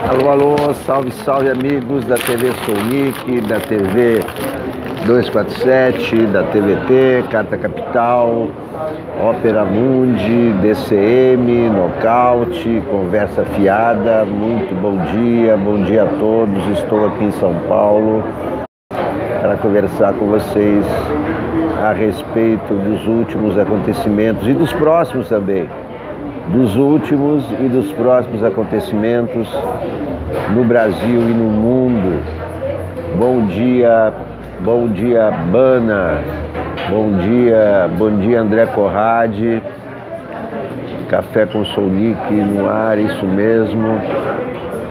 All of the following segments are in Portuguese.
Alô, alô, salve, salve amigos da TV Sounic, da TV 247, da TVT, Carta Capital, Ópera Mundi, DCM, Nocaute, Conversa Fiada. Muito bom dia a todos. Estou aqui em São Paulo para conversar com vocês a respeito dos últimos acontecimentos e dos próximos também. Dos últimos e dos próximos acontecimentos no Brasil e no mundo. Bom dia Bana, bom dia André Corrade, Café com Sounic no ar, isso mesmo.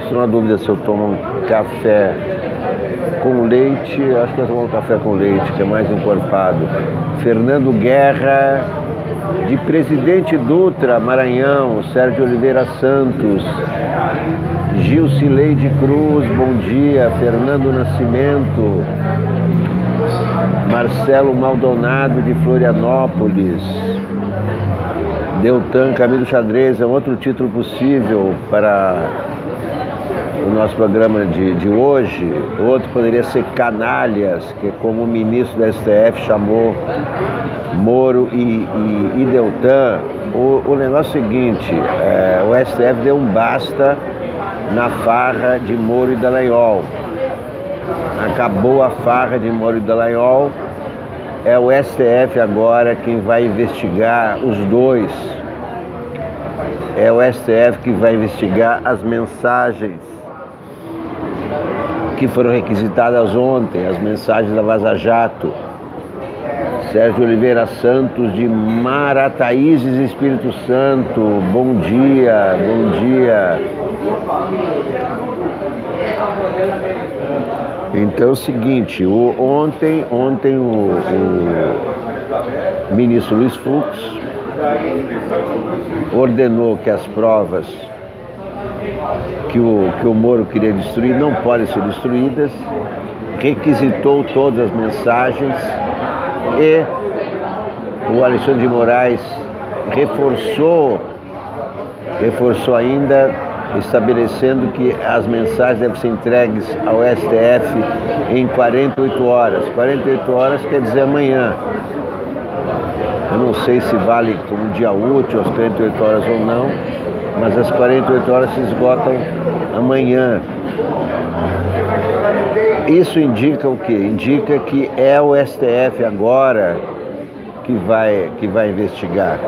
Estou na dúvida se eu tomo um café com leite, acho que eu tomo um café com leite, que é mais encorpado. Fernando Guerra, de Presidente Dutra, Maranhão, Sérgio Oliveira Santos, Gilcileide Cruz, bom dia, Fernando Nascimento, Marcelo Maldonado, de Florianópolis, Deltan Camilo Xadrez, é um outro título possível para o nosso programa de hoje. Outro poderia ser Canalhas, que é como o ministro da STF chamou Moro e Deltan. O negócio é o seguinte, o STF deu um basta na farra de Moro e Dallagnol. Acabou a farra de Moro e Dallagnol. É o STF agora quem vai investigar os dois. É o STF que vai investigar as mensagens que foram requisitadas ontem, as mensagens da Vaza Jato. Sérgio Oliveira Santos, de Marataízes, Espírito Santo, bom dia. Então é o seguinte, ontem o ministro Luiz Fux ordenou que as provas que o Moro queria destruir não podem ser destruídas, requisitou todas as mensagens e o Alexandre de Moraes reforçou ainda, estabelecendo que as mensagens devem ser entregues ao STF em 48 horas. 48 horas quer dizer amanhã. Eu não sei se vale como dia útil as 48 horas ou não, mas as 48 horas se esgotam amanhã. Isso indica o quê? Indica que é o STF agora que vai investigar.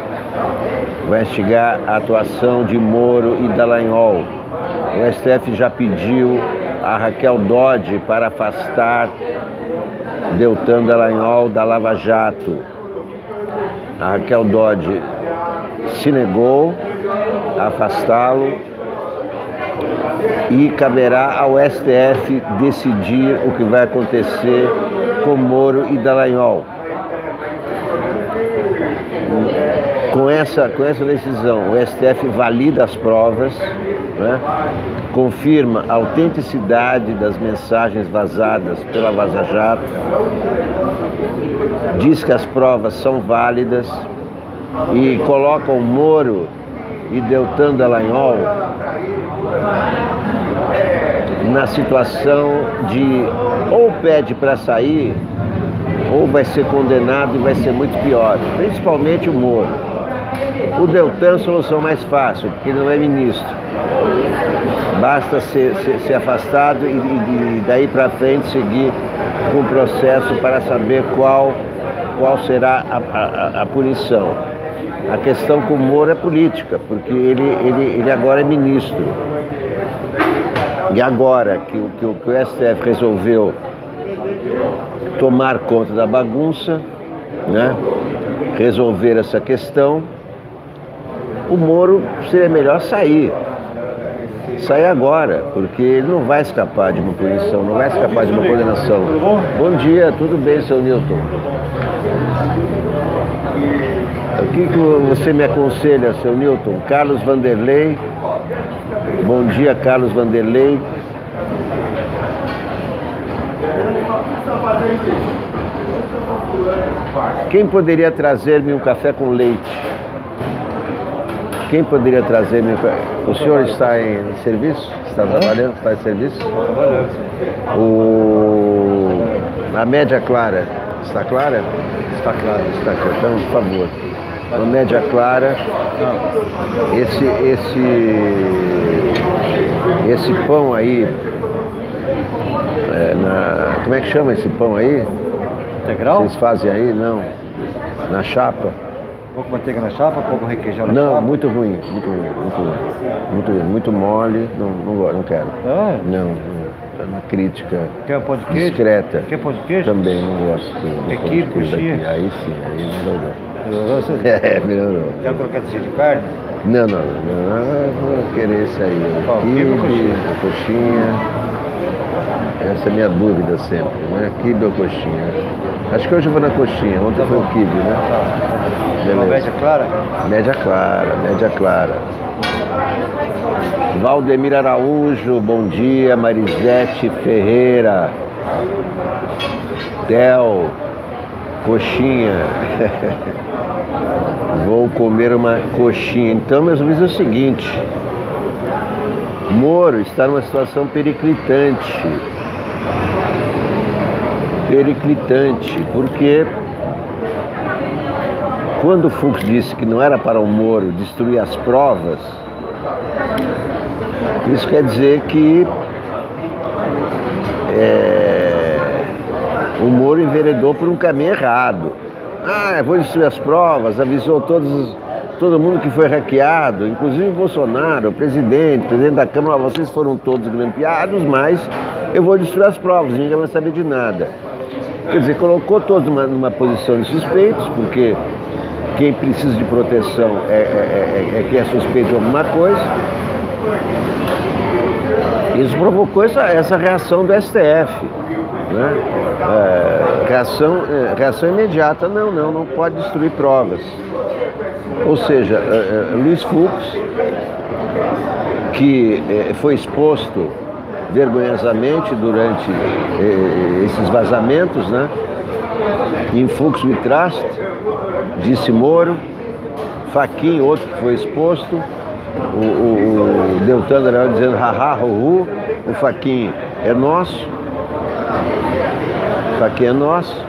Vai investigar a atuação de Moro e Dallagnol. O STF já pediu a Raquel Dodge para afastar Deltan Dallagnol da Lava Jato. A Raquel Dodge se negou a afastá-lo e caberá ao STF decidir o que vai acontecer com Moro e Dallagnol. Com essa decisão, o STF valida as provas, né? Confirma a autenticidade das mensagens vazadas pela Vaza Jato, diz que as provas são válidas e coloca o Moro e Deltan Dallagnol na situação de ou pede para sair ou vai ser condenado e vai ser muito pior, principalmente o Moro. O Deltan é a solução mais fácil, porque ele não é ministro. Basta ser afastado e daí para frente seguir com o processo para saber qual será a punição. A questão com o Moro é política, porque ele agora é ministro. E agora que o STF resolveu tomar conta da bagunça, né? Resolver essa questão, o Moro seria melhor sair agora, porque ele não vai escapar de uma punição, não vai escapar de uma condenação. Bom dia, tudo bem, seu Newton? O que você me aconselha, seu Newton? Carlos Vanderlei, bom dia, Carlos Vanderlei. Quem poderia trazer-me um café com leite? Quem poderia trazer minha... O senhor está em serviço? Está trabalhando? Está em serviço? Trabalhando. A média clara, está clara? Está claro. Está clara. Então, por favor. Uma média clara. Esse pão aí, como é que chama esse pão aí? Integral? Vocês fazem aí? Não. Na chapa? Pouco manteiga na chapa, pouco requeijão na Não, chapa. muito ruim, muito ruim, muito ruim. Muito ruim, muito mole, não quero. Ah, Não, é uma crítica quer pão de queijo? discreta. Quer pão de queijo? Também não gosto do pão de Equipe, queijo coxinha? daqui. Aí sim, aí melhorou. Você Melhorou. quer croquetezinho de carne? Não, vou querer esse aí. Qual? Quibe ou coxinha? Coxinha. Essa é a minha dúvida sempre, né? Quibe ou coxinha? Acho que hoje eu vou na coxinha, ontem foi o quibe, né? Uma média clara? Média clara, média clara. Valdemir Araújo, bom dia. Marisete Ferreira. Del, coxinha. Vou comer uma coxinha. Então, meus amigos, é o seguinte. Moro está numa situação periclitante. Porque quando o Fux disse que não era para o Moro destruir as provas, isso quer dizer que o Moro enveredou por um caminho errado. Eu vou destruir as provas, avisou todo mundo que foi hackeado, inclusive o Bolsonaro, o presidente da Câmara, vocês foram todos grampeados, mas eu vou destruir as provas, ninguém vai saber de nada. Quer dizer, colocou todos numa posição de suspeitos, porque quem precisa de proteção é quem é suspeito de alguma coisa. Isso provocou essa reação do STF. Né? Reação imediata, não pode destruir provas. Ou seja, Luiz Fux, que foi exposto vergonhosamente durante esses vazamentos, né? Em Fux We Trust, disse Moro, Fachin, outro que foi exposto, o Deltan Dallagnol dizendo haha, o Fachin é nosso, Fachin é nosso.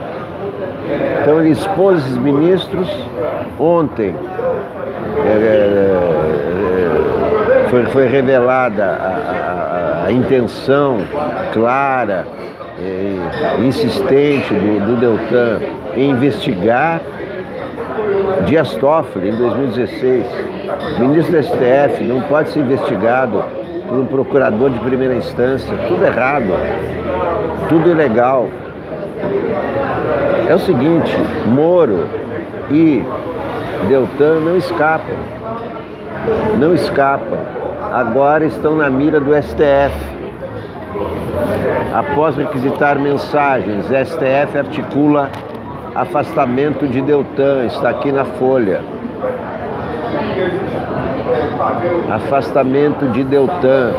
Então ele expôs esses ministros. Ontem foi revelada a intenção clara e insistente do Deltan em investigar Dias Toffoli em 2016. Ministro do STF não pode ser investigado por um procurador de primeira instância. Tudo errado, tudo ilegal. É o seguinte, Moro e Deltan não escapam. Agora estão na mira do STF. Após requisitar mensagens, STF articula afastamento de Deltan, está aqui na Folha. Afastamento de Deltan.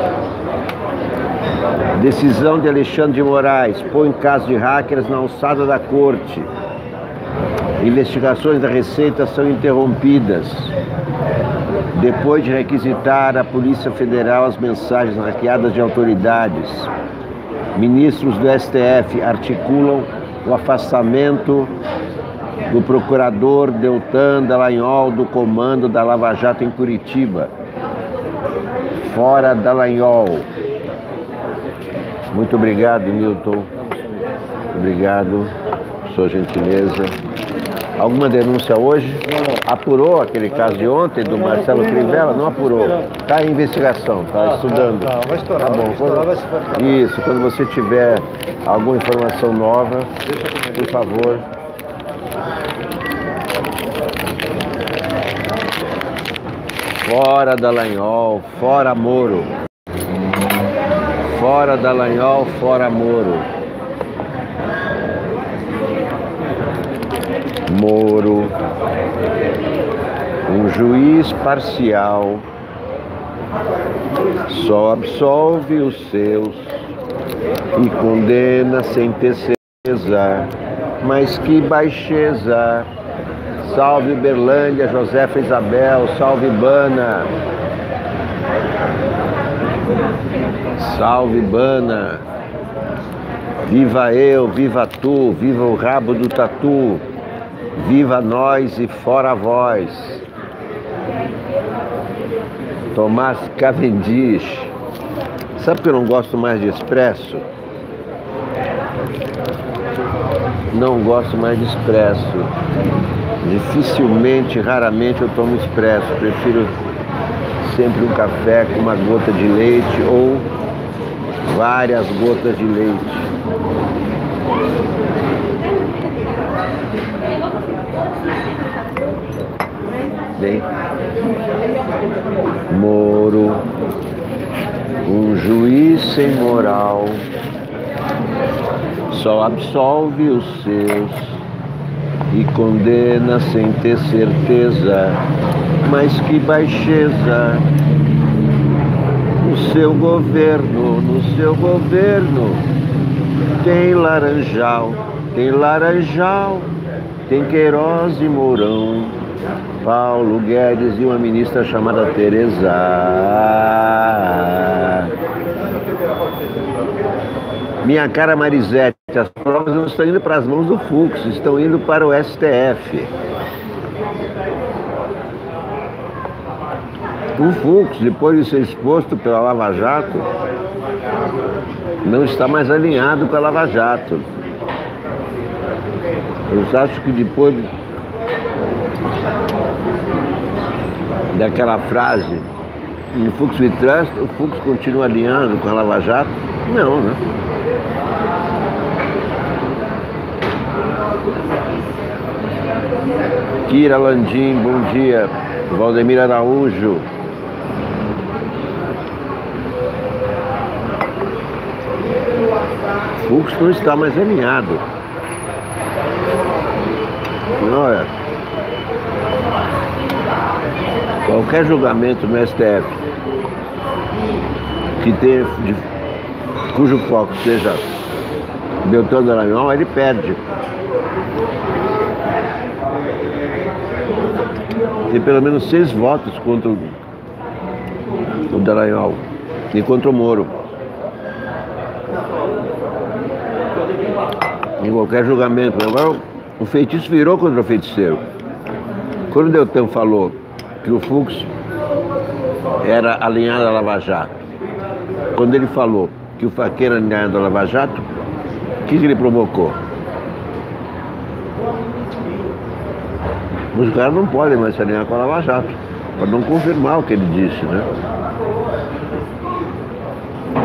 Decisão de Alexandre de Moraes põe caso de hackers na alçada da corte. Investigações da Receita são interrompidas. Depois de requisitar a Polícia Federal as mensagens hackeadas de autoridades, ministros do STF articulam o afastamento do procurador Deltan Dallagnol do comando da Lava Jato em Curitiba. Fora Dallagnol. Muito obrigado, Milton. Obrigado, sua gentileza. Alguma denúncia hoje? Apurou aquele caso de ontem do Marcelo Crivella? Não apurou. Está em investigação, está estudando. Vai estourar. Tá bom. Vai estourar. Isso, quando você tiver alguma informação nova, por favor. Fora Dallagnol, fora Moro. Fora Dallagnol, fora Moro. Moro, um juiz parcial, só absolve os seus e condena sem ter certeza. Mas que baixeza, Salve Uberlândia, Josefa Isabel, salve Bana. Salve Bana. Viva eu, viva tu, viva o rabo do tatu. Viva nós e fora vós. Tomás Cavendish. Sabe que eu não gosto mais de expresso? Não gosto mais de expresso. Dificilmente, raramente eu tomo expresso. Prefiro sempre um café com uma gota de leite ou várias gotas de leite. Bem, Moro, um juiz sem moral, só absolve os seus e condena sem ter certeza. Mas que baixeza! No seu governo tem Laranjal, tem Queiroz e Mourão, Paulo Guedes e uma ministra chamada Tereza. Minha cara Marisete, as provas não estão indo para as mãos do Fux, estão indo para o STF. O Fux, depois de ser exposto pela Lava Jato, não está mais alinhado com a Lava Jato. Eu acho que depois daquela frase, no Fux We Trust, o Fux continua alinhando com a Lava Jato? Não, né? Kira Landim, bom dia. Valdemir Araújo. Fux não está mais alinhado. Olha, qualquer julgamento no STF que tenha, cujo foco seja Beltrão Dallagnol, ele perde. Tem pelo menos 6 votos contra o Dallagnol e contra o Moro. Em qualquer julgamento. Agora o feitiço virou contra o feiticeiro. Quando o Deltan falou que o Fux era alinhado à Lava Jato, quando ele falou que o Faccheira era alinhado à Lava Jato, o que ele provocou? Os caras não podem mais se alinhar com a Lava Jato, para não confirmar o que ele disse, né?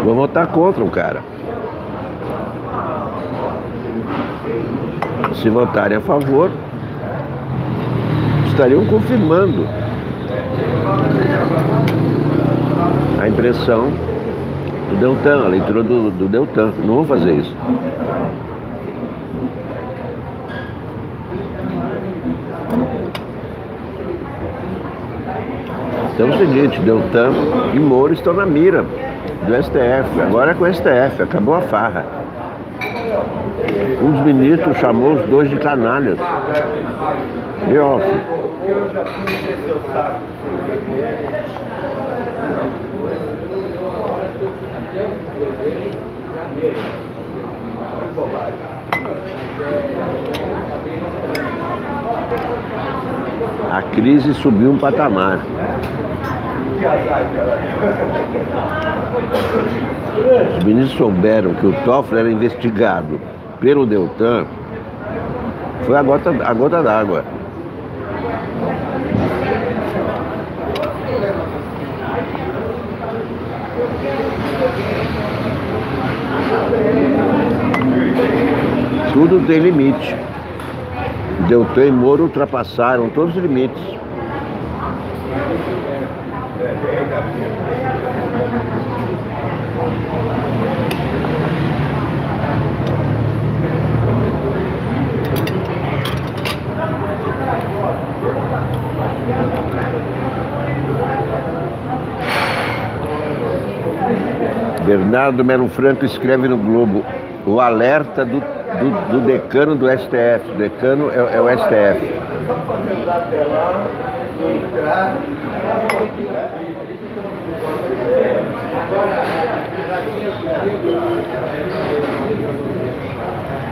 Vou votar contra o cara. Se votarem a favor, estariam confirmando a impressão do Deltan, a leitura do Deltan. Não vão fazer isso. Então é o seguinte, Deltan e Moro estão na mira do STF. Agora é com o STF, acabou a farra. Um dos ministros chamou os dois de canalhas. E ó. A crise subiu um patamar. Os ministros souberam que o Toffoli era investigado pelo Deltan, foi a gota d'água. Tudo tem limite. Deltan e Moro ultrapassaram todos os limites. Bernardo Melo Franco escreve no Globo: o alerta do do decano do STF. O decano é o STF.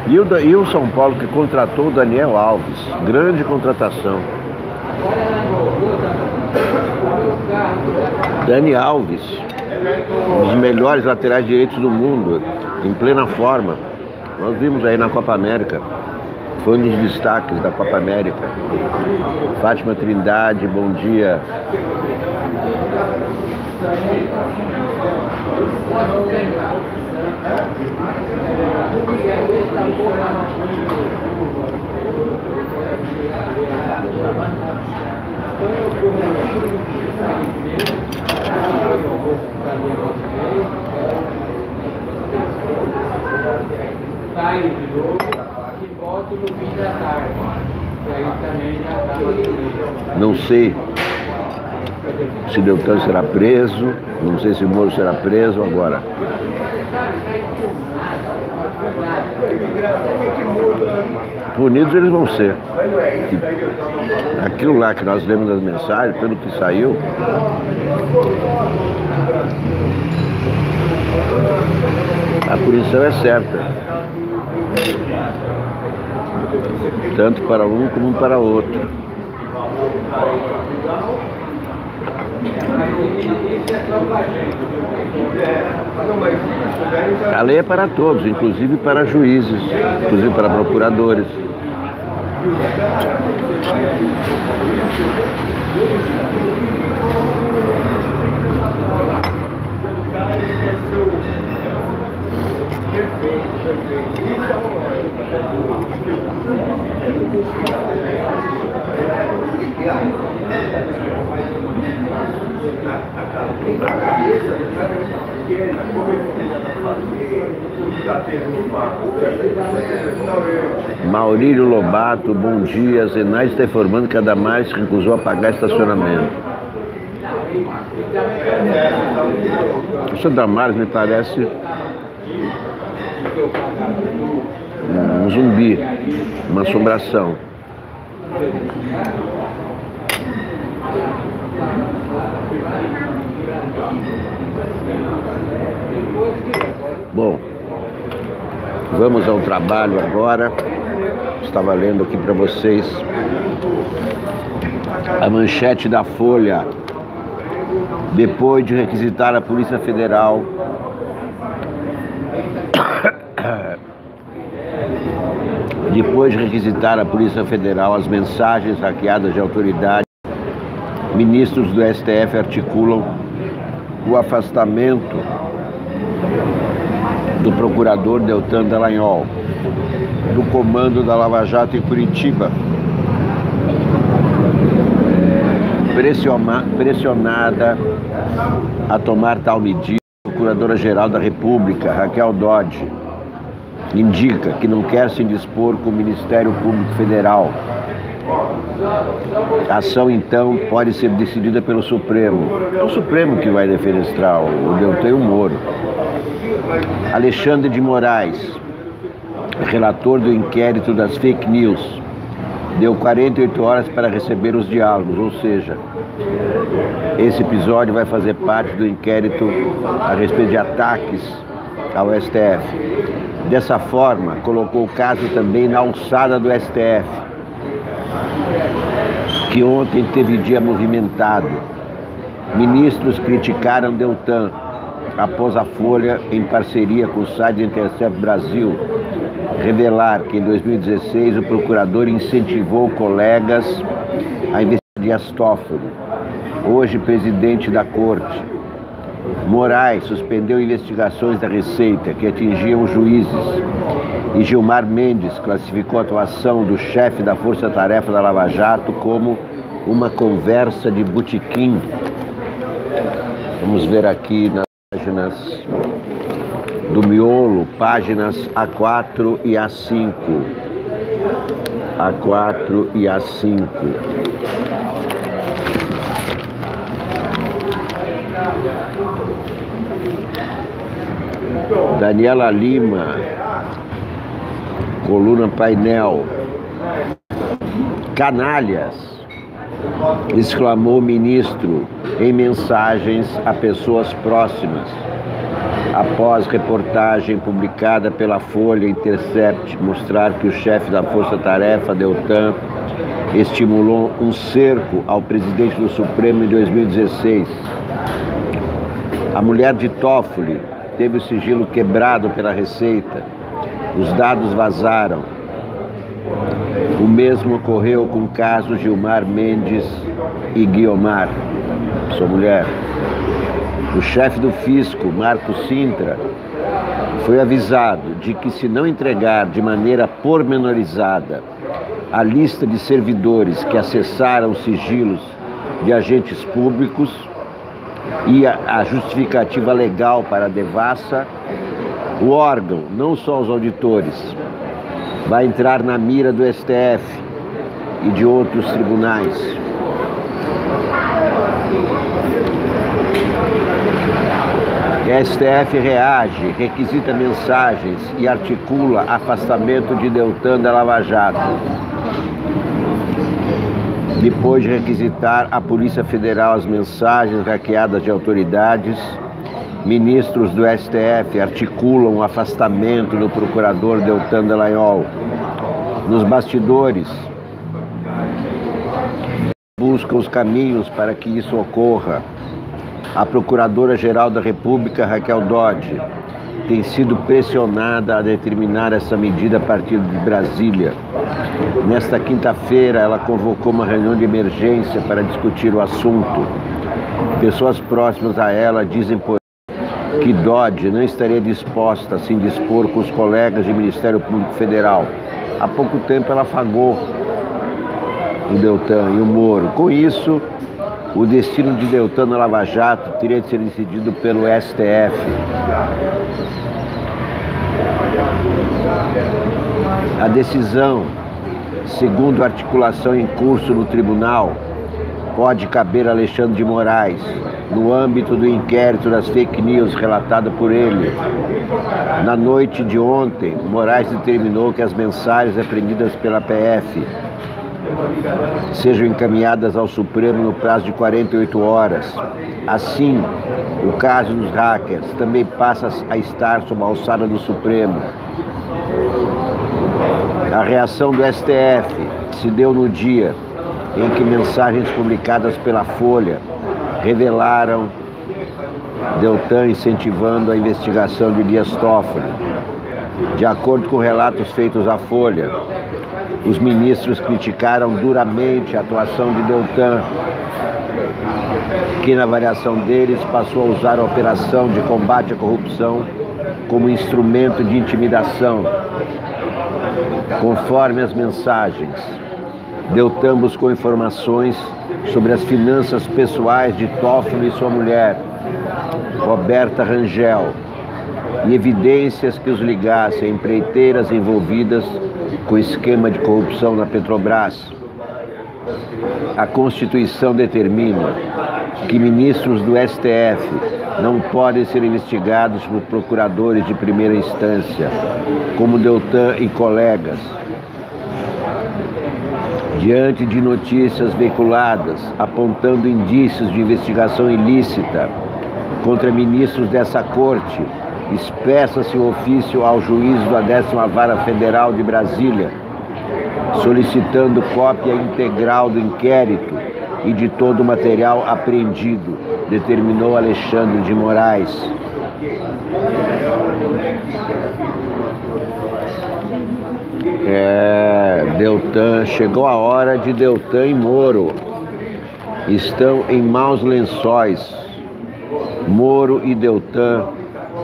E o São Paulo que contratou o Daniel Alves. Grande contratação. Dani Alves, um dos melhores laterais direitos do mundo, em plena forma. Nós vimos aí na Copa América. Foi um dos destaques da Copa América. Fátima Trindade, bom dia. Não sei se Deltan será preso, não sei se o Moro será preso agora. Punidos eles vão ser. Aquilo lá que nós lemos nas mensagens, pelo que saiu, a punição é certa. Tanto para um como para outro. A lei é para todos, inclusive para juízes, inclusive para procuradores. Maurílio Lobato, bom dia. Zenais está informando que a Damares recusou a pagar estacionamento. Essa Damares me parece um zumbi, uma assombração. Bom, vamos ao trabalho agora. Estava lendo aqui para vocês a manchete da Folha. Depois de requisitar a Polícia Federal as mensagens hackeadas de autoridades, ministros do STF articulam o afastamento do procurador Deltan Dallagnol do comando da Lava Jato em Curitiba. Pressionada a tomar tal medida, a Procuradora-Geral da República, Raquel Dodge, indica que não quer se indispor com o Ministério Público Federal. A ação, então, pode ser decidida pelo Supremo. É o Supremo que vai defenestrar o Deltan e o Moro. Alexandre de Moraes, relator do inquérito das fake news, deu 48 horas para receber os diálogos, ou seja, esse episódio vai fazer parte do inquérito a respeito de ataques ao STF. Dessa forma, colocou o caso também na alçada do STF, que ontem teve dia movimentado. Ministros criticaram Deltan após a Folha, em parceria com o site Intercept Brasil, revelar que em 2016 o procurador incentivou colegas a investigar Dias Toffoli, hoje presidente da Corte. Moraes suspendeu investigações da Receita que atingiam juízes e Gilmar Mendes classificou a atuação do chefe da Força Tarefa da Lava Jato como uma conversa de botequim. Vamos ver aqui nas páginas do Miolo, páginas A4 e A5. A4 e A5. Daniela Lima Coluna Painel. Canalhas, exclamou o ministro em mensagens a pessoas próximas, após reportagem publicada pela Folha Intercept mostrar que o chefe da Força Tarefa, Deltan, estimulou um cerco ao presidente do Supremo em 2016. A mulher de Toffoli teve o sigilo quebrado pela Receita. Os dados vazaram. O mesmo ocorreu com o caso Gilmar Mendes e Guiomar, sua mulher. O chefe do fisco, Marco Sintra, foi avisado de que, se não entregar de maneira pormenorizada a lista de servidores que acessaram sigilos de agentes públicos e a justificativa legal para a devassa, o órgão, não só os auditores, vai entrar na mira do STF e de outros tribunais. A STF reage, requisita mensagens e articula afastamento de Deltan da Lava Jato. Depois de requisitar à Polícia Federal as mensagens hackeadas de autoridades, ministros do STF articulam o afastamento do procurador Deltan Dallagnol. Nos bastidores, buscam os caminhos para que isso ocorra. A Procuradora-Geral da República, Raquel Dodge, tem sido pressionada a determinar essa medida a partir de Brasília. Nesta quinta-feira, ela convocou uma reunião de emergência para discutir o assunto. Pessoas próximas a ela dizem que Dodge não estaria disposta a se indispor com os colegas do Ministério Público Federal. Há pouco tempo ela afagou o Deltan e o Moro. Com isso, o destino de Deltan na Lava Jato teria de ser decidido pelo STF. A decisão, segundo a articulação em curso no tribunal, pode caber a Alexandre de Moraes, no âmbito do inquérito das fake news relatado por ele. Na noite de ontem, Moraes determinou que as mensagens apreendidas pela PF sejam encaminhadas ao Supremo no prazo de 48 horas. Assim, o caso dos hackers também passa a estar sob a alçada do Supremo. A reação do STF se deu no dia em que mensagens publicadas pela Folha revelaram Deltan incentivando a investigação de Dias Toffoli. De acordo com relatos feitos à Folha, os ministros criticaram duramente a atuação de Deltan, que, na avaliação deles, passou a usar a operação de combate à corrupção como instrumento de intimidação. Conforme as mensagens, Deltan buscou informações sobre as finanças pessoais de Toffoli e sua mulher, Roberta Rangel, e evidências que os ligassem a empreiteiras envolvidas com esquema de corrupção na Petrobras. A Constituição determina que ministros do STF não podem ser investigados por procuradores de primeira instância, como Deltan e colegas. Diante de notícias veiculadas apontando indícios de investigação ilícita contra ministros dessa corte, expressa-se o ofício ao juiz da 10ª Vara Federal de Brasília, solicitando cópia integral do inquérito e de todo o material apreendido, determinou Alexandre de Moraes. Deltan, chegou a hora de Deltan e Moro. Estão em maus lençóis. Moro e Deltan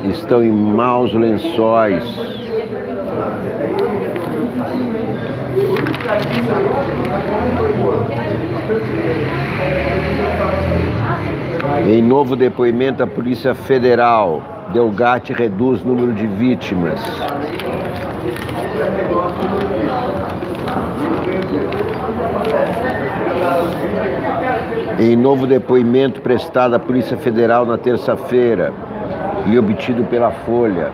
estão em maus lençóis. Em novo depoimento à Polícia Federal, Delgatti reduz o número de vítimas. Em novo depoimento prestado à Polícia Federal na terça-feira e obtido pela Folha,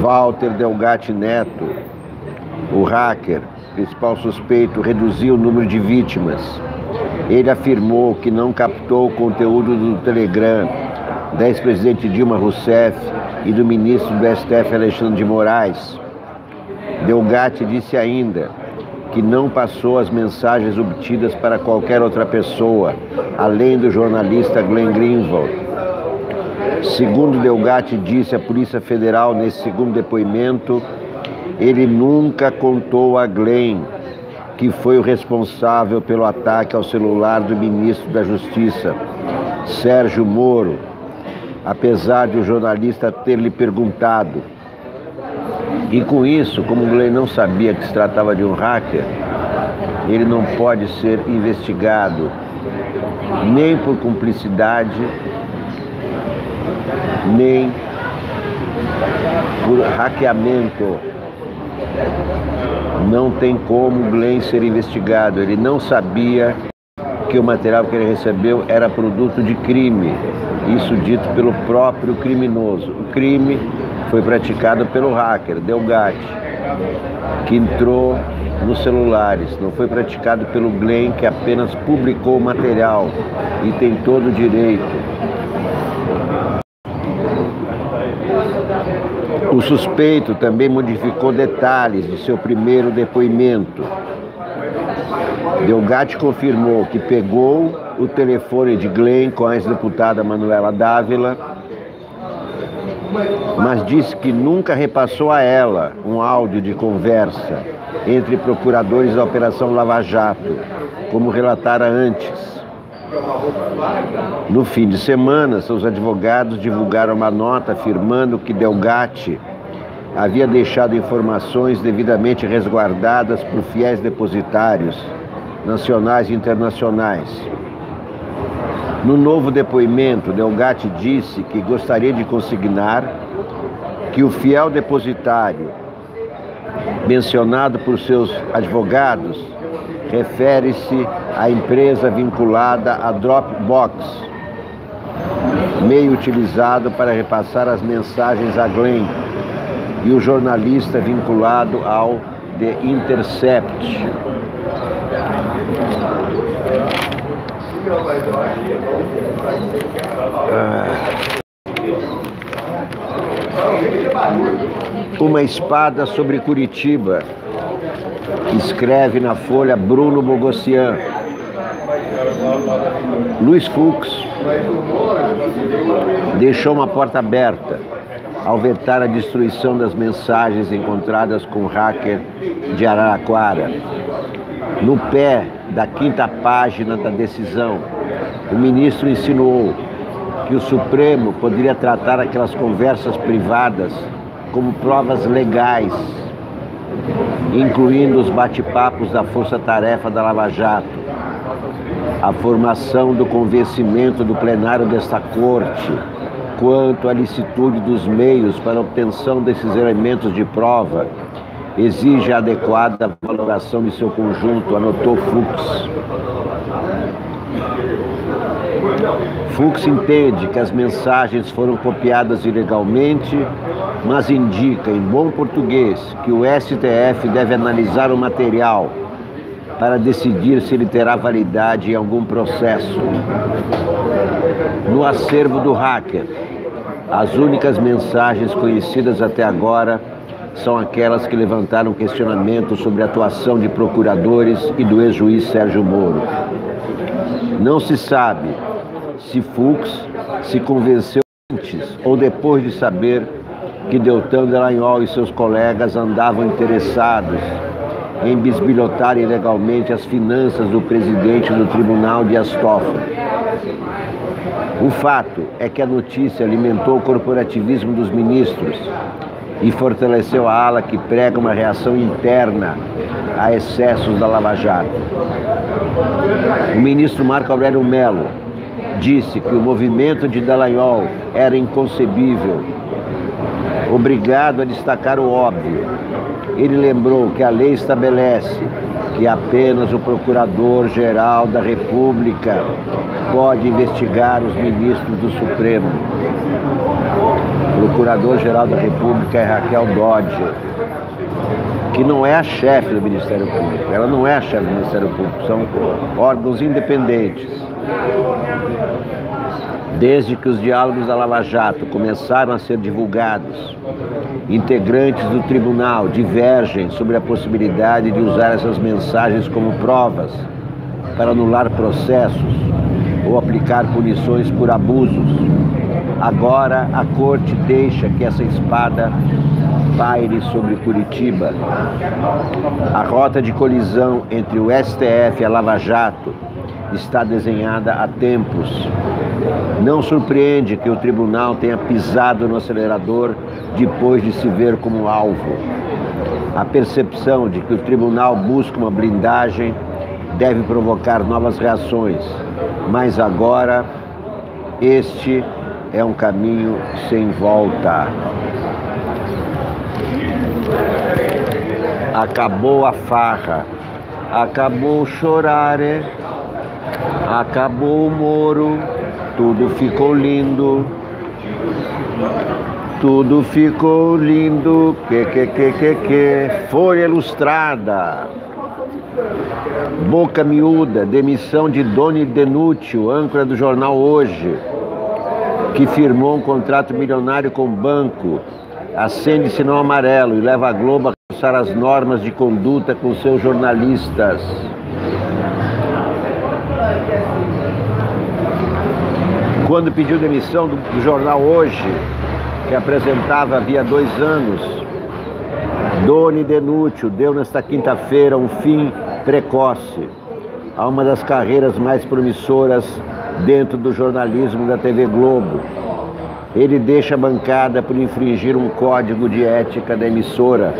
Walter Delgatti Neto O hacker, principal suspeito, reduziu o número de vítimas. Ele afirmou que não captou o conteúdo do Telegram da ex-presidente Dilma Rousseff e do ministro do STF Alexandre de Moraes. Delgatti disse ainda que não passou as mensagens obtidas para qualquer outra pessoa, além do jornalista Glenn Greenwald. Segundo Delgatti disse à Polícia Federal nesse segundo depoimento, ele nunca contou a Glenn que foi o responsável pelo ataque ao celular do ministro da Justiça, Sérgio Moro, apesar de o jornalista ter lhe perguntado. E com isso, como o Glenn não sabia que se tratava de um hacker, ele não pode ser investigado nem por cumplicidade, nem por hackeamento. Não tem como o Glenn ser investigado. Ele não sabia que o material que ele recebeu era produto de crime. Isso dito pelo próprio criminoso. O crime foi praticado pelo hacker, Delgatti, que entrou nos celulares. Não foi praticado pelo Glenn, que apenas publicou o material e tem todo o direito. O suspeito também modificou detalhes de seu primeiro depoimento. Delgatti confirmou que pegou o telefone de Glenn com a ex-deputada Manuela Dávila, mas disse que nunca repassou a ela um áudio de conversa entre procuradores da Operação Lava Jato, como relatara antes. No fim de semana, seus advogados divulgaram uma nota afirmando que Delgatti havia deixado informações devidamente resguardadas por fiéis depositários, nacionais e internacionais. No novo depoimento, Delgatti disse que gostaria de consignar que o fiel depositário mencionado por seus advogados refere-se à empresa vinculada à Dropbox, meio utilizado para repassar as mensagens a Glenn, e o jornalista vinculado ao The Intercept. Uma espada sobre Curitiba, escreve na Folha Bruno Bogossian. Luiz Fux deixou uma porta aberta ao vetar a destruição das mensagens encontradas com o hacker de Araraquara. No pé da 5ª página da decisão, o ministro insinuou que o Supremo poderia tratar aquelas conversas privadas como provas legais, incluindo os bate-papos da Força-Tarefa da Lava Jato, a formação do convencimento do plenário desta Corte quanto à licitude dos meios para a obtenção desses elementos de prova exige a adequada valoração de seu conjunto, anotou Fux. Fux entende que as mensagens foram copiadas ilegalmente, mas indica, em bom português, que o STF deve analisar o material para decidir se ele terá validade em algum processo. No acervo do hacker, as únicas mensagens conhecidas até agora são aquelas que levantaram questionamento sobre a atuação de procuradores e do ex-juiz Sérgio Moro. Não se sabe se Fux se convenceu antes ou depois de saber que Deltan Dallagnol e seus colegas andavam interessados em bisbilhotar ilegalmente as finanças do presidente do Tribunal Dias Toffoli. O fato é que a notícia alimentou o corporativismo dos ministros e fortaleceu a ala que prega uma reação interna a excessos da Lava Jato. O ministro Marco Aurélio Mello disse que o movimento de Dallagnol era inconcebível, obrigado a destacar o óbvio. Ele lembrou que a lei estabelece que apenas o Procurador-Geral da República pode investigar os ministros do Supremo. O Procurador-Geral da República é Raquel Dodge, que não é a chefe do Ministério Público. Ela não é a chefe do Ministério Público, são órgãos independentes. Desde que os diálogos da Lava Jato começaram a ser divulgados, integrantes do tribunal divergem sobre a possibilidade de usar essas mensagens como provas para anular processos ou aplicar punições por abusos. Agora a Corte deixa que essa espada paire sobre Curitiba. A rota de colisão entre o STF e a Lava Jato está desenhada há tempos. Não surpreende que o tribunal tenha pisado no acelerador depois de se ver como alvo. A percepção de que o tribunal busca uma blindagem deve provocar novas reações, mas agora este é um caminho sem volta. Acabou a farra, acabou o chorare, acabou o Moro, tudo ficou lindo, tudo ficou lindo, Folha Ilustrada, boca miúda, demissão de Doni Denútil, âncora do jornal Hoje, que firmou um contrato milionário com o banco, acende sinal amarelo e leva a Globo a reforçar as normas de conduta com seus jornalistas. Quando pediu demissão do jornal Hoje, que apresentava havia 2 anos, Doni Denútil deu nesta quinta-feira um fim precoce a uma das carreiras mais promissoras dentro do jornalismo da TV Globo. Ele deixa a bancada por infringir um código de ética da emissora.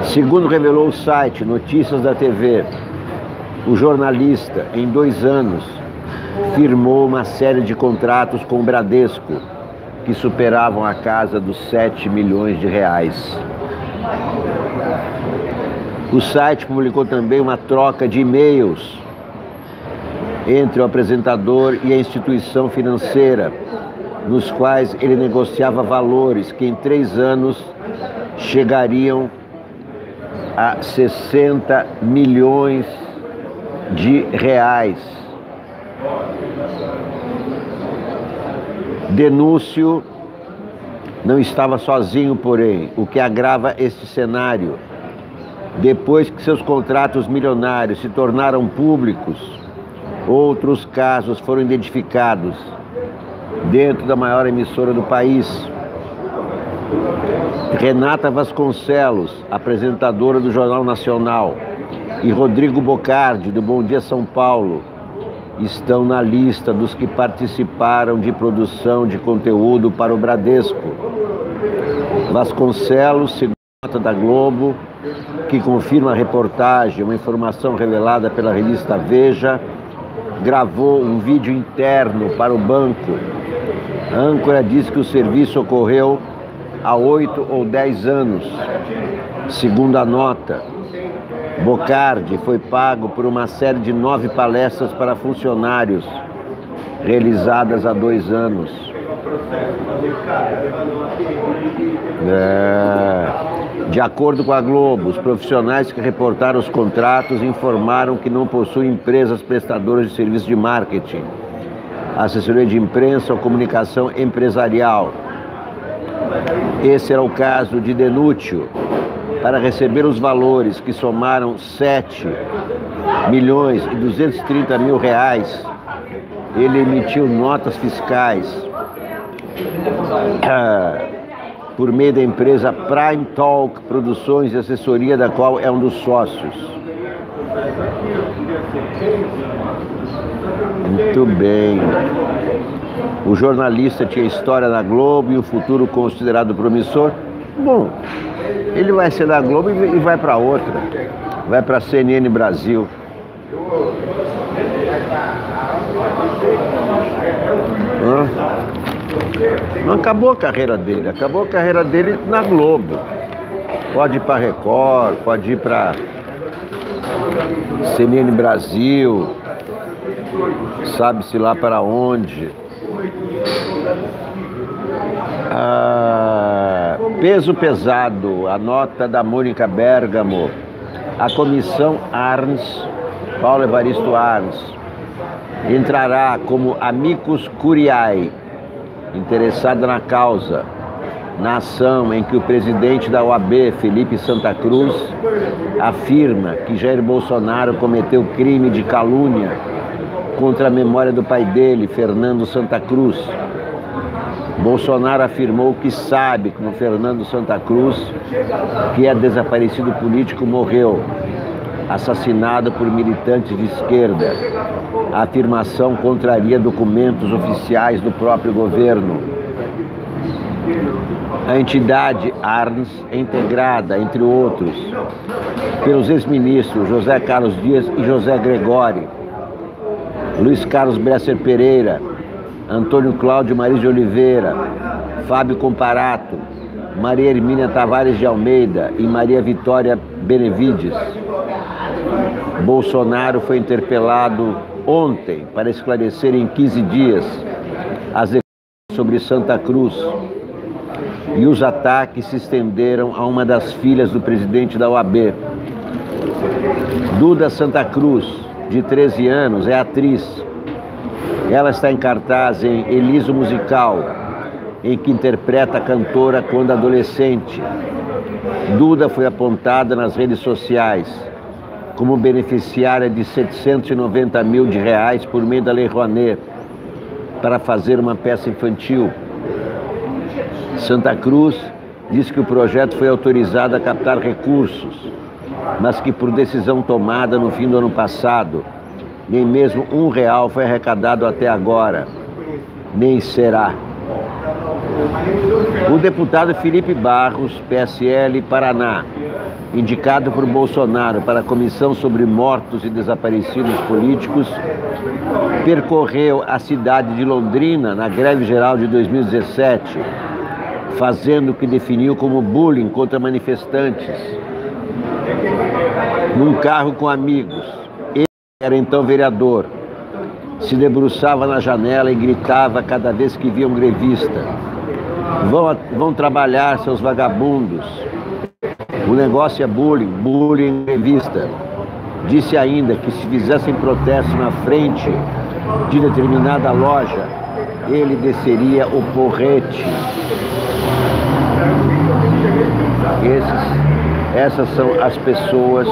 Segundo revelou o site Notícias da TV, o jornalista, em 2 anos, firmou uma série de contratos com o Bradesco, que superavam a casa dos 7 milhões de reais. O site publicou também uma troca de e-mails entre o apresentador e a instituição financeira, nos quais ele negociava valores que em 3 anos chegariam a 60 milhões de reais. Denúcio não estava sozinho, porém, o que agrava este cenário. Depois que seus contratos milionários se tornaram públicos, outros casos foram identificados dentro da maior emissora do país. Renata Vasconcelos, apresentadora do Jornal Nacional, e Rodrigo Bocardi, do Bom Dia São Paulo, estão na lista dos que participaram de produção de conteúdo para o Bradesco. Vasconcelos, segundo a nota da Globo, que confirma a reportagem, uma informação revelada pela revista Veja, gravou um vídeo interno para o banco. A âncora diz que o serviço ocorreu há 8 ou 10 anos. Segundo a nota, Bocardi foi pago por uma série de 9 palestras para funcionários, realizadas há 2 anos. De acordo com a Globo, os profissionais que reportaram os contratos informaram que não possuem empresas prestadoras de serviços de marketing, assessoria de imprensa ou comunicação empresarial. Esse era o caso de Denútil. Para receber os valores que somaram 7 milhões e 230 mil reais, ele emitiu notas fiscais por meio da empresa Prime Talk Produções e Assessoria, da qual é um dos sócios. Muito bem. O jornalista tinha história na Globo e o futuro considerado promissor. Bom, ele vai ser da Globo e vai para outra. Vai para a CNN Brasil. Não acabou a carreira dele. Acabou a carreira dele na Globo. Pode ir para Record, pode ir para CNN Brasil, sabe-se lá para onde. Peso pesado, a nota da Mônica Bergamo. A comissão Arns, Paulo Evaristo Arns, entrará como amicus curiae, interessada na causa, na ação em que o presidente da OAB, Felipe Santa Cruz, afirma que Jair Bolsonaro cometeu crime de calúnia contra a memória do pai dele, Fernando Santa Cruz. Bolsonaro afirmou que sabe que o Fernando Santa Cruz, que é desaparecido político, morreu, assassinado por militantes de esquerda. A afirmação contraria documentos oficiais do próprio governo. A entidade Arns é integrada, entre outros, pelos ex-ministros José Carlos Dias e José Gregori, Luiz Carlos Bresser Pereira, Antônio Cláudio Maris de Oliveira, Fábio Comparato, Maria Hermínia Tavares de Almeida e Maria Vitória Benevides. Bolsonaro foi interpelado ontem para esclarecer em 15 dias as declarações sobre Santa Cruz, e os ataques se estenderam a uma das filhas do presidente da OAB. Duda Santa Cruz, de 13 anos, é atriz. Ela está em cartaz em Eliso Musical, em que interpreta a cantora quando adolescente. Duda foi apontada nas redes sociais como beneficiária de R$790 mil por meio da Lei Rouanet para fazer uma peça infantil. Santa Cruz diz que o projeto foi autorizado a captar recursos, mas que por decisão tomada no fim do ano passado, nem mesmo R$1 foi arrecadado até agora, nem será. O deputado Felipe Barros, PSL Paraná, indicado por Bolsonaro para a Comissão sobre Mortos e Desaparecidos Políticos, percorreu a cidade de Londrina na greve geral de 2017, fazendo o que definiu como bullying contra manifestantes. Num carro com amigos, ele era então vereador, se debruçava na janela e gritava cada vez que via um grevista: Vão trabalhar, seus vagabundos. O negócio é bullying, bullying grevista. Disse ainda que se fizessem protesto na frente de determinada loja, ele desceria o porrete. Essas são as pessoas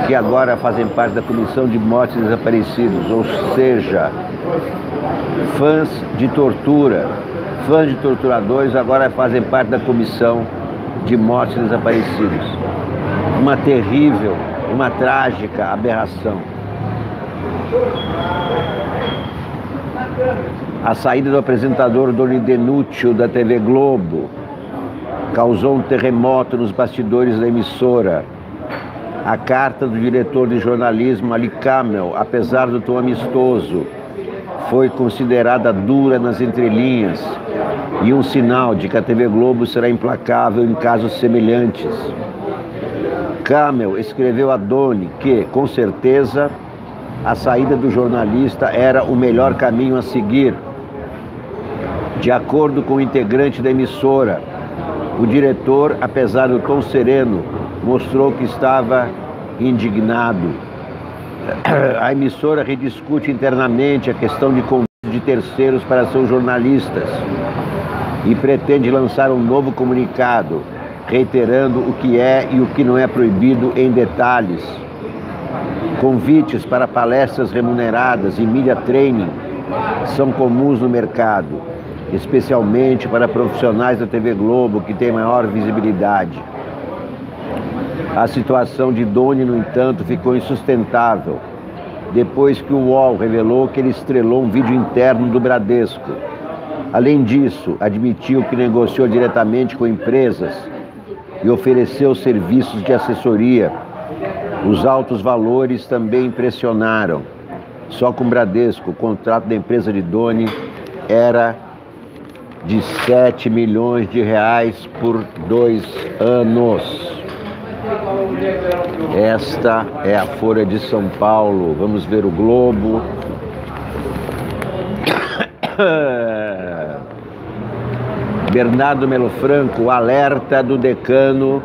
que agora fazem parte da Comissão de Mortes e Desaparecidos, ou seja, fãs de tortura, fãs de torturadores agora fazem parte da Comissão de Mortes e Desaparecidos. Uma terrível, uma trágica aberração. A saída do apresentador Doni Denúcio da TV Globo causou um terremoto nos bastidores da emissora. A carta do diretor de jornalismo, Ali Kamel, apesar do tom amistoso, foi considerada dura nas entrelinhas e um sinal de que a TV Globo será implacável em casos semelhantes. Kamel escreveu a Doni que, com certeza, a saída do jornalista era o melhor caminho a seguir. De acordo com o integrante da emissora, o diretor, apesar do tom sereno, mostrou que estava indignado. A emissora rediscute internamente a questão de convite de terceiros para seus jornalistas e pretende lançar um novo comunicado, reiterando o que é e o que não é proibido em detalhes. Convites para palestras remuneradas e media training são comuns no mercado, especialmente para profissionais da TV Globo que têm maior visibilidade. A situação de Doni, no entanto, ficou insustentável depois que o UOL revelou que ele estrelou um vídeo interno do Bradesco. Além disso, admitiu que negociou diretamente com empresas e ofereceu serviços de assessoria. Os altos valores também impressionaram. Só com o Bradesco, o contrato da empresa de Doni era de R$7 milhões por 2 anos. Esta é a Folha de São Paulo. Vamos ver o Globo. Bernardo Melo Franco, alerta do decano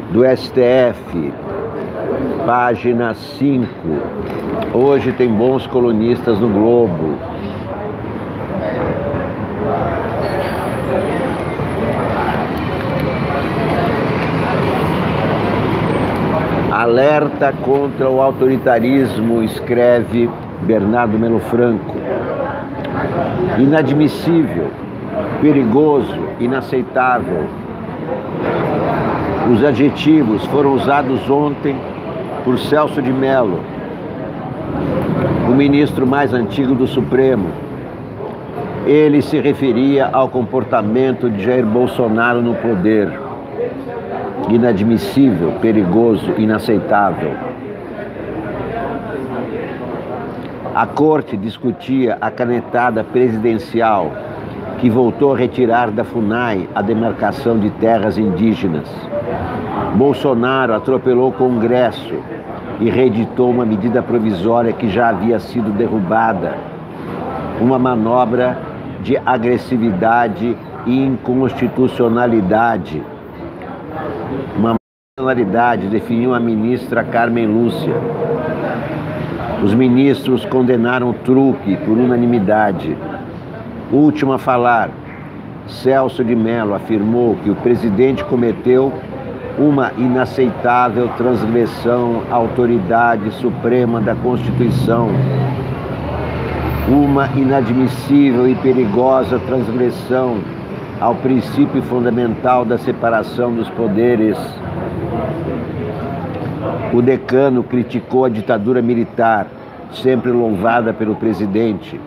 do STF, página 5. Hoje tem bons colunistas no Globo. Alerta contra o autoritarismo, escreve Bernardo Melo Franco. Inadmissível, perigoso, inaceitável. Os adjetivos foram usados ontem por Celso de Mello, o ministro mais antigo do Supremo. Ele se referia ao comportamento de Jair Bolsonaro no poder. Inadmissível, perigoso, inaceitável. A corte discutia a canetada presidencial que voltou a retirar da FUNAI a demarcação de terras indígenas. Bolsonaro atropelou o Congresso e reeditou uma medida provisória que já havia sido derrubada. Uma manobra de agressividade e inconstitucionalidade. Uma inconstitucionalidade, definiu a ministra Carmen Lúcia. Os ministros condenaram o truque por unanimidade. Último a falar, Celso de Mello afirmou que o presidente cometeu uma inaceitável transgressão à autoridade suprema da Constituição, uma inadmissível e perigosa transgressão ao princípio fundamental da separação dos poderes. O decano criticou a ditadura militar, sempre louvada pelo presidente.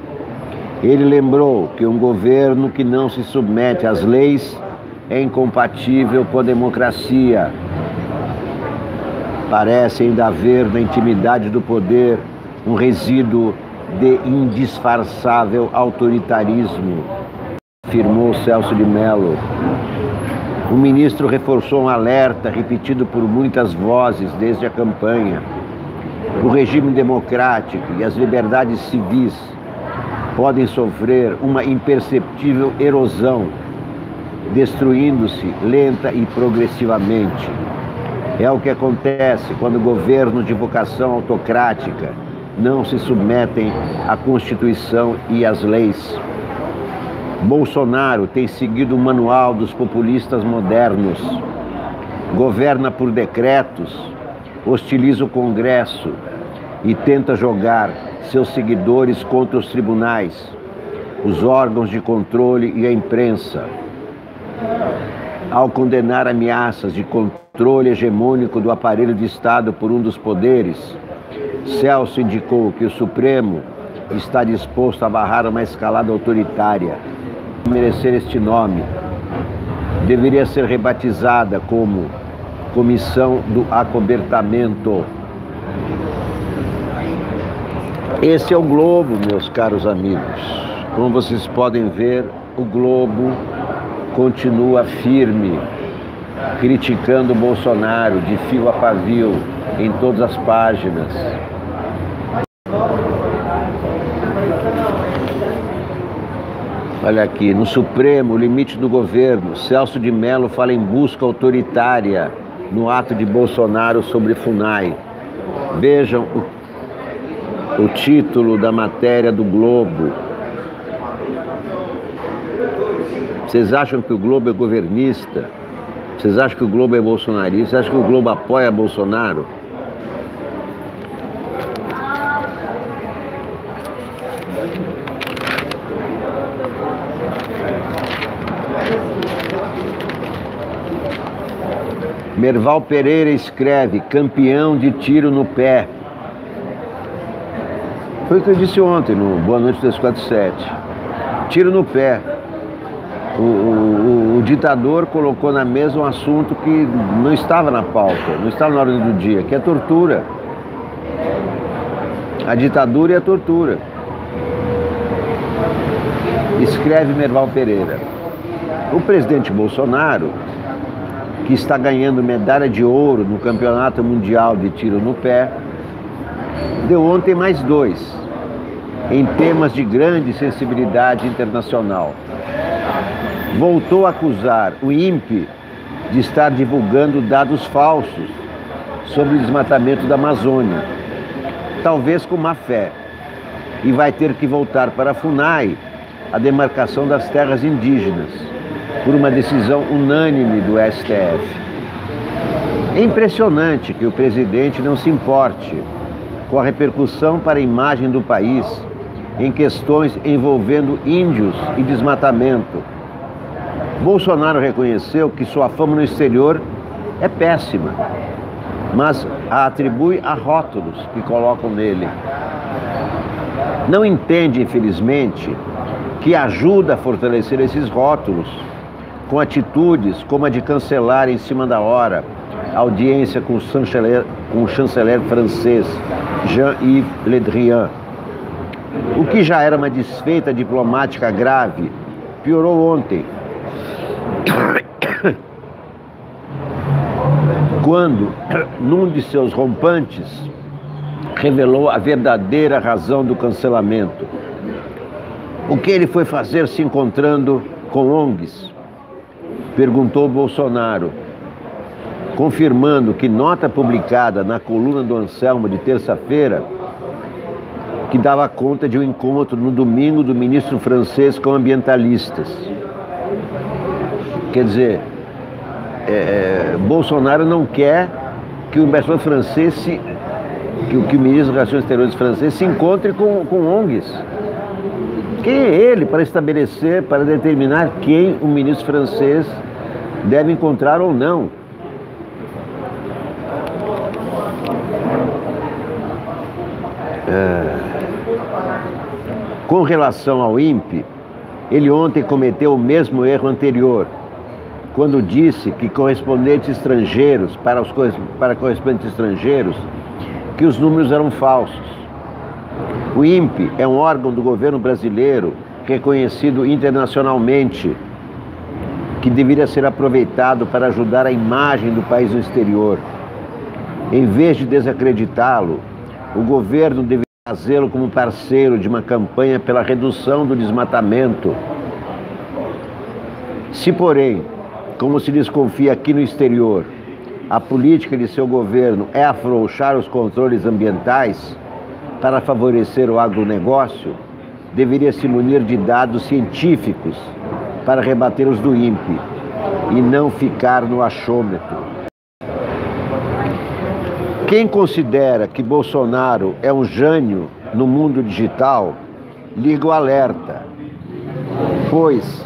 Ele lembrou que um governo que não se submete às leis é incompatível com a democracia. Parece ainda haver na intimidade do poder um resíduo de indisfarçável autoritarismo, afirmou Celso de Mello. O ministro reforçou um alerta repetido por muitas vozes desde a campanha. O regime democrático e as liberdades civis podem sofrer uma imperceptível erosão, destruindo-se lenta e progressivamente. É o que acontece quando governos de vocação autocrática não se submetem à Constituição e às leis. Bolsonaro tem seguido o manual dos populistas modernos. Governa por decretos, hostiliza o Congresso e tenta jogar seus seguidores contra os tribunais, os órgãos de controle e a imprensa. Ao condenar ameaças de controle hegemônico do aparelho de Estado por um dos poderes, Celso indicou que o Supremo está disposto a barrar uma escalada autoritária. Merecer este nome, deveria ser rebatizada como Comissão do Acobertamento. Esse é o Globo, meus caros amigos. Como vocês podem ver, o Globo continua firme, criticando o Bolsonaro de fio a pavio em todas as páginas. Olha aqui, no Supremo, o limite do governo. Celso de Mello fala em busca autoritária no ato de Bolsonaro sobre FUNAI. Vejam o título da matéria do Globo. Vocês acham que o Globo é governista? Vocês acham que o Globo é bolsonarista? Vocês acham que o Globo apoia Bolsonaro? Merval Pereira escreve, campeão de tiro no pé. Foi o que eu disse ontem no Boa Noite 247. Tiro no pé. O ditador colocou na mesa um assunto que não estava na pauta, não estava na ordem do dia, que é tortura. A ditadura e a tortura. Escreve Merval Pereira. O presidente Bolsonaro, que está ganhando medalha de ouro no Campeonato Mundial de Tiro no Pé, deu ontem mais 2, em temas de grande sensibilidade internacional. voltou a acusar o INPE de estar divulgando dados falsos sobre o desmatamento da Amazônia, talvez com má fé, e vai ter que voltar para a FUNAI a demarcação das terras indígenas, por uma decisão unânime do STF. É impressionante que o presidente não se importe com a repercussão para a imagem do país em questões envolvendo índios e desmatamento. Bolsonaro reconheceu que sua fama no exterior é péssima, mas a atribui a rótulos que colocam nele. Não entende, infelizmente, que ajuda a fortalecer esses rótulos com atitudes como a de cancelar em cima da hora a audiência com o chanceler francês Jean-Yves Le Drian. O que já era uma desfeita diplomática grave, piorou ontem, quando, num de seus rompantes, revelou a verdadeira razão do cancelamento. O que ele foi fazer se encontrando com ONGs? Perguntou Bolsonaro, confirmando que nota publicada na coluna do Anselmo de terça-feira, que dava conta de um encontro no domingo do ministro francês com ambientalistas. Quer dizer, Bolsonaro não quer que o embaixador francês, que o ministro das Relações Exteriores francês se encontre com ONGs. Quem é ele para estabelecer, para determinar quem o ministro francês deve encontrar ou não? Com relação ao INPE, ele ontem cometeu o mesmo erro anterior, quando disse que correspondentes estrangeiros, para correspondentes estrangeiros, que os números eram falsos. O INPE é um órgão do governo brasileiro reconhecido internacionalmente, que deveria ser aproveitado para ajudar a imagem do país no exterior. Em vez de desacreditá-lo, o governo deveria fazê-lo como parceiro de uma campanha pela redução do desmatamento. Se, porém, como se desconfia aqui no exterior, a política de seu governo é afrouxar os controles ambientais para favorecer o agronegócio, deveria se munir de dados científicos para rebater os do INPE e não ficar no achômetro. Quem considera que Bolsonaro é um gênio no mundo digital, liga o alerta, pois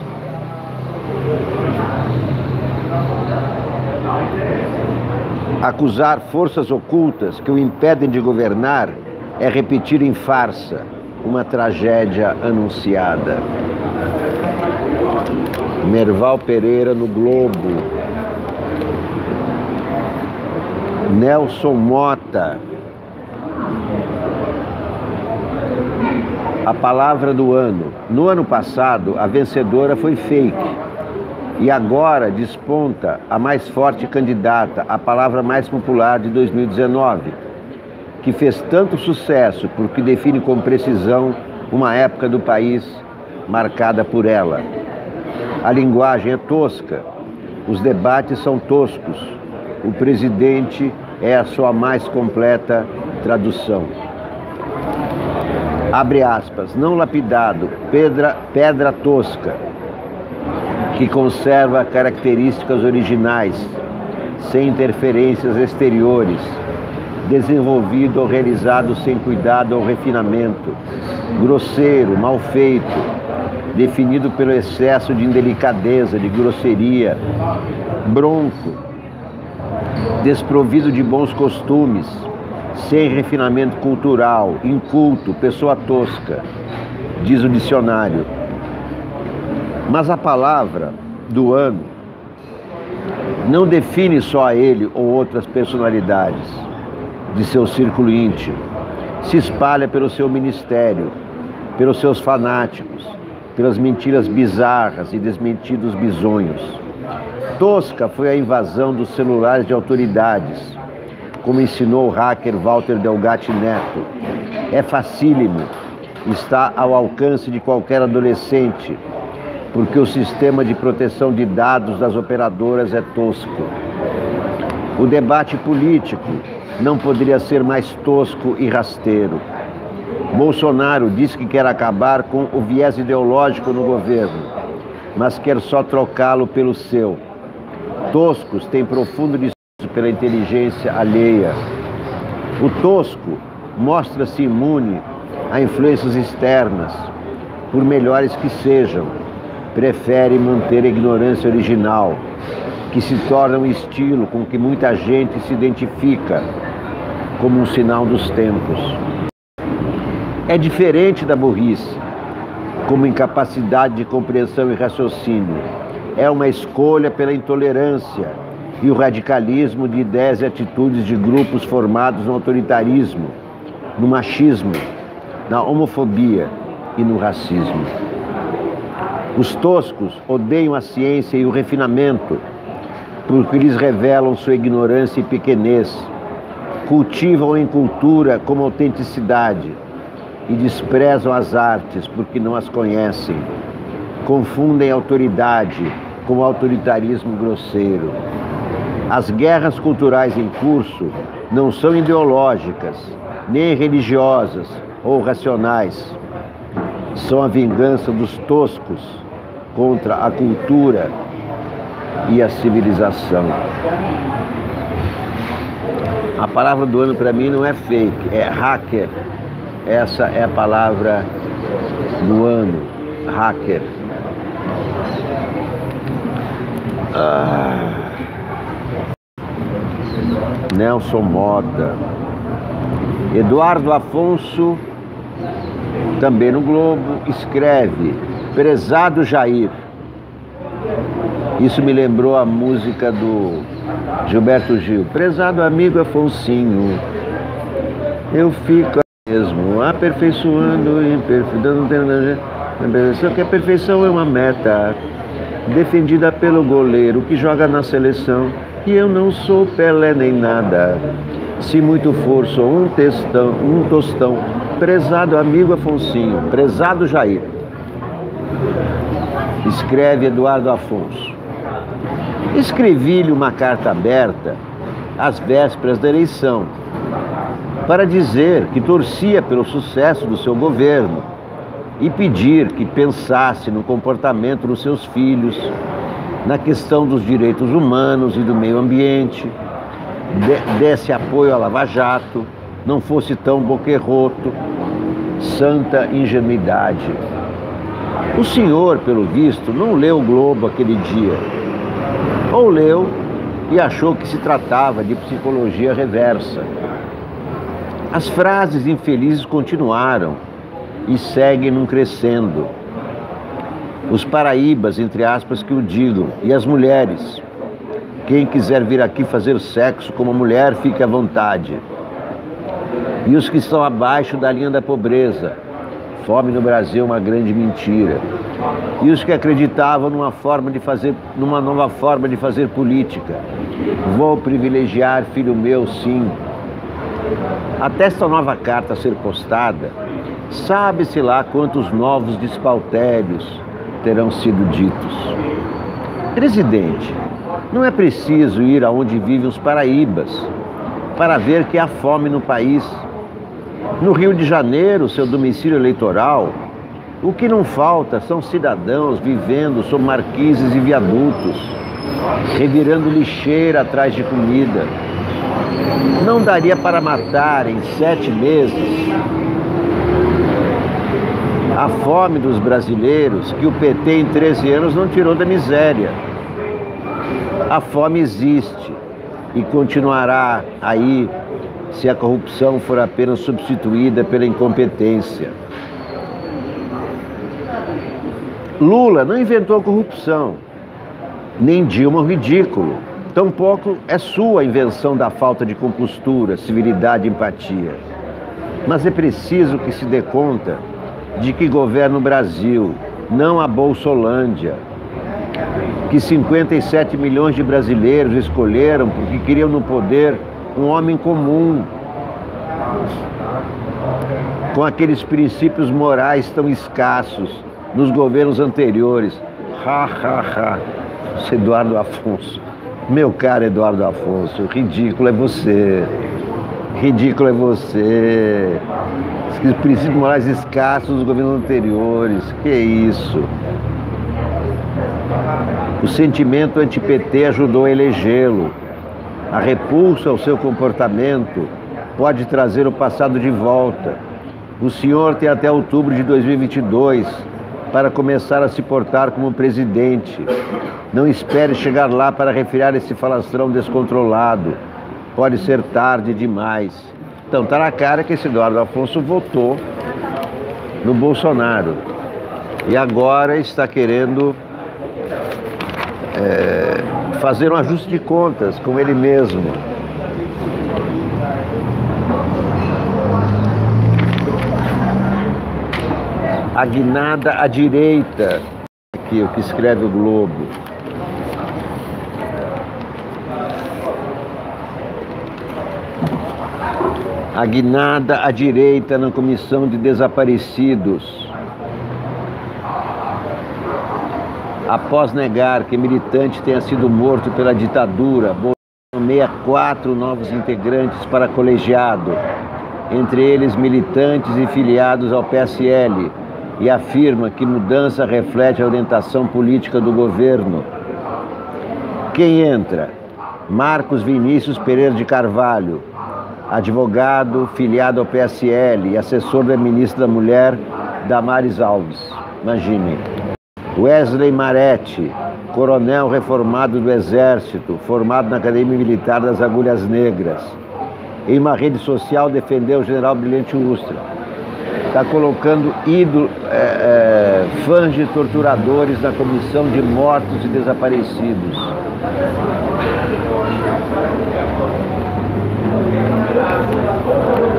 acusar forças ocultas que o impedem de governar é repetir em farsa uma tragédia anunciada. Merval Pereira no Globo. Nelson Mota. A palavra do ano. No ano passado, a vencedora foi fake. E agora desponta a mais forte candidata, a palavra mais popular de 2019, que fez tanto sucesso porque define com precisão uma época do país marcada por ela. A linguagem é tosca, os debates são toscos, o presidente é a sua mais completa tradução. Abre aspas, não lapidado, pedra tosca, que conserva características originais, sem interferências exteriores, desenvolvido ou realizado sem cuidado ou refinamento, grosseiro, mal feito, definido pelo excesso de indelicadeza, de grosseria, bronco, desprovido de bons costumes, sem refinamento cultural, inculto, pessoa tosca, diz o dicionário. Mas a palavra do ano não define só a ele ou outras personalidades de seu círculo íntimo. Se espalha pelo seu ministério, pelos seus fanáticos, pelas mentiras bizarras e desmentidos bizonhos. Tosca foi a invasão dos celulares de autoridades, como ensinou o hacker Walter Delgatti Neto. É facílimo, está ao alcance de qualquer adolescente, porque o sistema de proteção de dados das operadoras é tosco. O debate político não poderia ser mais tosco e rasteiro. Bolsonaro diz que quer acabar com o viés ideológico no governo, mas quer só trocá-lo pelo seu. Toscos têm profundo desprezo pela inteligência alheia. O tosco mostra-se imune a influências externas, por melhores que sejam. Prefere manter a ignorância original, que se torna um estilo com que muita gente se identifica como um sinal dos tempos. É diferente da burrice, como incapacidade de compreensão e raciocínio. É uma escolha pela intolerância e o radicalismo de ideias e atitudes de grupos formados no autoritarismo, no machismo, na homofobia e no racismo. Os toscos odeiam a ciência e o refinamento, porque lhes revelam sua ignorância e pequenez, cultivam a incultura como autenticidade e desprezam as artes porque não as conhecem, confundem autoridade com autoritarismo grosseiro. As guerras culturais em curso não são ideológicas, nem religiosas ou racionais. São a vingança dos toscos contra a cultura e a civilização. A palavra do ano para mim não é fake, é hacker. Essa é a palavra do ano, hacker. Nelson Moda. Eduardo Afonso, também no Globo, escreve: prezado Jair. Isso me lembrou a música do Gilberto Gil. Prezado amigo Afonsinho, eu fico mesmo aperfeiçoando e dando a impressão que a perfeição é uma meta defendida pelo goleiro que joga na seleção. E eu não sou Pelé nem nada. Se muito for, sou um tostão. Prezado amigo Afonsinho, prezado Jair. Escreve Eduardo Afonso. Escrevi-lhe uma carta aberta às vésperas da eleição, para dizer que torcia pelo sucesso do seu governo e pedir que pensasse no comportamento dos seus filhos, na questão dos direitos humanos e do meio ambiente, desse apoio à Lava Jato, não fosse tão boquerroto. Santa ingenuidade. O senhor, pelo visto, não leu o Globo aquele dia. Ou leu e achou que se tratava de psicologia reversa. As frases infelizes continuaram e seguem num crescendo. Os paraíbas, entre aspas, que o digam, e as mulheres. Quem quiser vir aqui fazer sexo como mulher, fique à vontade. E os que estão abaixo da linha da pobreza. Fome no Brasil é uma grande mentira. E os que acreditavam numa nova forma de fazer política. Vou privilegiar, filho meu, sim. Até esta nova carta ser postada, sabe-se lá quantos novos despautérios terão sido ditos. Presidente, não é preciso ir aonde vivem os paraíbas para ver que há fome no país. No Rio de Janeiro, seu domicílio eleitoral, o que não falta são cidadãos vivendo sob marquises e viadutos, revirando lixeira atrás de comida. Não daria para matar em 7 meses a fome dos brasileiros que o PT em 13 anos não tirou da miséria. A fome existe e continuará aí se a corrupção for apenas substituída pela incompetência. Lula não inventou a corrupção, nem Dilma o ridículo. Tampouco é sua a invenção da falta de compostura, civilidade e empatia. Mas é preciso que se dê conta de que governa o Brasil, não a Bolsolândia, que 57 milhões de brasileiros escolheram porque queriam no poder um homem comum, com aqueles princípios morais tão escassos nos governos anteriores. ha, ha, ha. Esse Eduardo Afonso. Meu caro Eduardo Afonso, ridículo é você. Ridículo é você. Os princípios morais escassos dos governos anteriores. Que isso? O sentimento anti-PT ajudou a elegê-lo. A repulsa ao seu comportamento pode trazer o passado de volta. O senhor tem até outubro de 2022 para começar a se portar como presidente. Não espere chegar lá para refriar esse falastrão descontrolado. Pode ser tarde demais. Então, tá na cara que esse Eduardo Afonso votou no Bolsonaro. E agora está querendo fazer um ajuste de contas com ele mesmo. A guinada à direita, aqui o que escreve o Globo. A guinada à direita na comissão de desaparecidos. Após negar que militante tenha sido morto pela ditadura, nomeia 4 novos integrantes para colegiado, entre eles militantes e filiados ao PSL, e afirma que mudança reflete a orientação política do governo. Quem entra? Marcos Vinícius Pereira de Carvalho, advogado filiado ao PSL e assessor da ministra da Mulher, Damares Alves. Imagine. Wesley Maretti, coronel reformado do Exército, formado na Academia Militar das Agulhas Negras. Em uma rede social defendeu o general Brilhante Ustra. Está colocando fãs de torturadores na comissão de mortos e desaparecidos.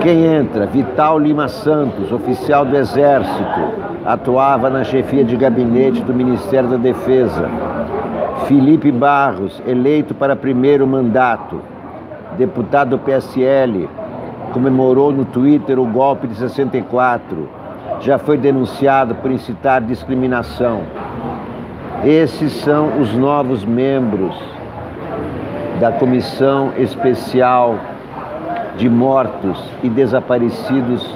Quem entra? Vital Lima Santos, oficial do Exército, atuava na chefia de gabinete do Ministério da Defesa. Felipe Barros, eleito para primeiro mandato, deputado do PSL, comemorou no Twitter o golpe de 64, já foi denunciado por incitar discriminação. Esses são os novos membros da Comissão Especial de Mortos e Desaparecidos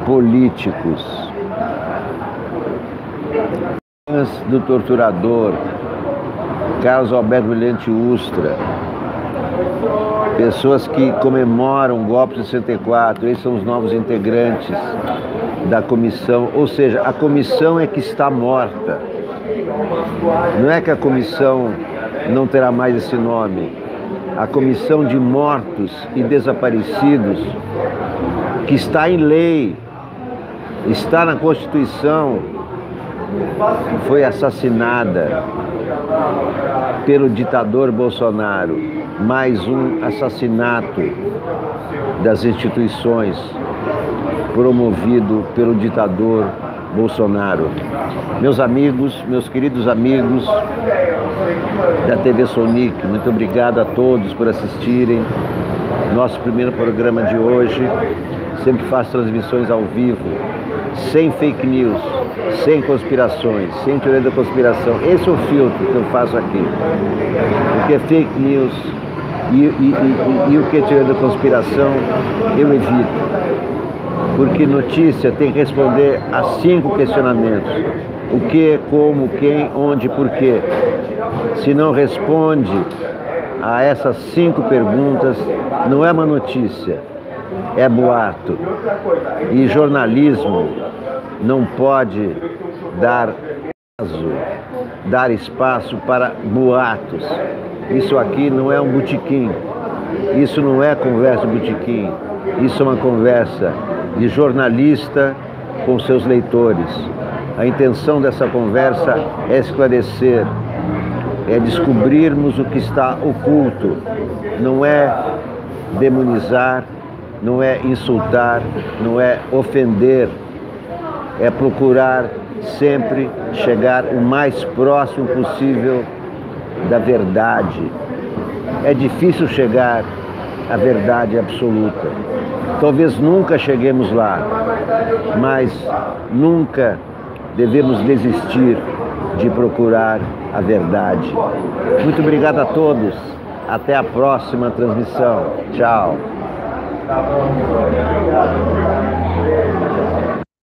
Políticos. Do torturador Carlos Alberto Brilhante Ustra, pessoas que comemoram o golpe de 64, esses são os novos integrantes da comissão, ou seja, a comissão é que está morta. Não é que a comissão não terá mais esse nome. A Comissão de Mortos e Desaparecidos, que está em lei, está na Constituição, foi assassinada pelo ditador Bolsonaro. Mais um assassinato das instituições promovido pelo ditador Bolsonaro. Meus amigos, meus queridos amigos da TV Sonic, muito obrigado a todos por assistirem nosso primeiro programa de hoje. Sempre faço transmissões ao vivo, sem fake news, sem conspirações, sem teoria da conspiração. Esse é o filtro que eu faço aqui. O que é fake news e o que é teoria da conspiração, eu evito. Porque notícia tem que responder a 5 questionamentos. O que, como, quem, onde, por quê. Se não responde a essas 5 perguntas, não é uma notícia, é boato. E jornalismo não pode dar espaço para boatos. Isso aqui não é um botequim, isso não é conversa de botequim, isso é uma conversa de jornalista com seus leitores. A intenção dessa conversa é esclarecer, é descobrirmos o que está oculto, não é demonizar, não é insultar, não é ofender, é procurar sempre chegar o mais próximo possível da verdade. É difícil chegar à verdade absoluta. Talvez nunca cheguemos lá, mas nunca devemos desistir de procurar a verdade. Muito obrigado a todos. Até a próxima transmissão. Tchau.